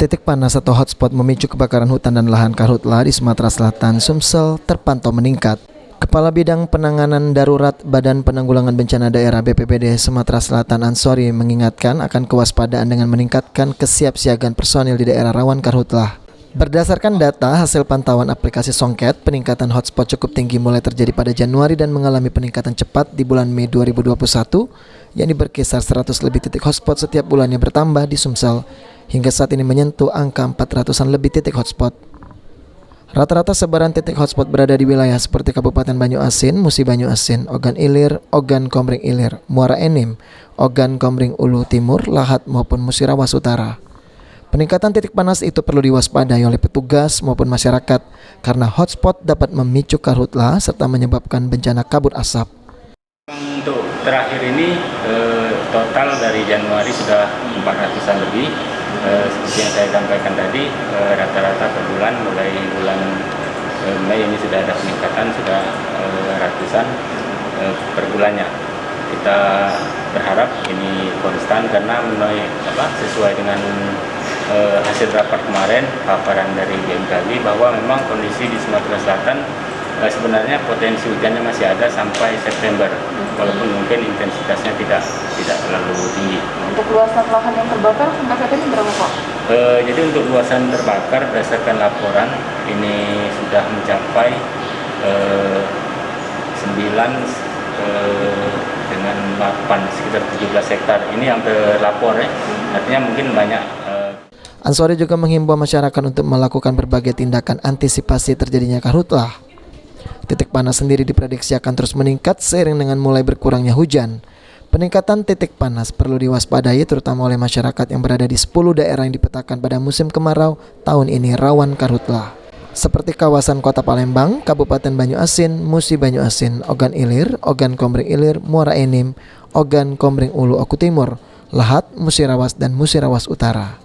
Titik panas atau hotspot memicu kebakaran hutan dan lahan karhutla di Sumatera Selatan, Sumsel terpantau meningkat. Kepala Bidang Penanganan Darurat Badan Penanggulangan Bencana Daerah BPBD Sumatera Selatan Ansori mengingatkan akan kewaspadaan dengan meningkatkan kesiapsiagaan personil di daerah rawan karhutla. Berdasarkan data hasil pantauan aplikasi Songket, peningkatan hotspot cukup tinggi mulai terjadi pada Januari dan mengalami peningkatan cepat di bulan Mei 2021, yakni berkisar 100 lebih titik hotspot setiap bulannya bertambah di Sumsel, hingga saat ini menyentuh angka 400-an lebih titik hotspot. Rata-rata sebaran titik hotspot berada di wilayah seperti Kabupaten Banyu Asin, Musi Banyu Asin, Ogan Ilir, Ogan Komering Ilir, Muara Enim, Ogan Komering Ulu Timur, Lahat maupun Musirawas Utara. Peningkatan titik panas itu perlu diwaspadai oleh petugas maupun masyarakat karena hotspot dapat memicu karhutla serta menyebabkan bencana kabut asap. Untuk terakhir ini total dari Januari sudah 400-an lebih. Seperti yang saya sampaikan tadi, rata-rata per bulan mulai bulan Mei ini sudah ada peningkatan, sudah ratusan per bulannya. Kita berharap ini konstan karena sesuai dengan hasil rapat kemarin, paparan dari BMKG bahwa memang kondisi di Sumatera Selatan sebenarnya potensi hujannya masih ada sampai September, walaupun mungkin intensitasnya tidak terlalu tinggi. Untuk luasan lahan yang terbakar sampai saat ini berapa Pak? Jadi untuk luasan terbakar berdasarkan laporan ini sudah mencapai 9 dengan 8 sekitar 17 hektar. Ini yang terlapor ya, artinya mungkin banyak. Ansori juga menghimbau masyarakat untuk melakukan berbagai tindakan antisipasi terjadinya karhutla. Titik panas sendiri diprediksi akan terus meningkat seiring dengan mulai berkurangnya hujan. Peningkatan titik panas perlu diwaspadai terutama oleh masyarakat yang berada di 10 daerah yang dipetakan pada musim kemarau tahun ini rawan karhutla. Seperti kawasan Kota Palembang, Kabupaten Banyu Asin, Musi Banyu Asin, Ogan Ilir, Ogan Komering Ilir, Muara Enim, Ogan Komering Ulu Oku Timur, Lahat, Musirawas dan Musirawas Utara.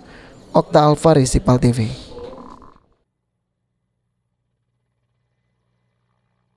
Okta Alvari, Sipal TV.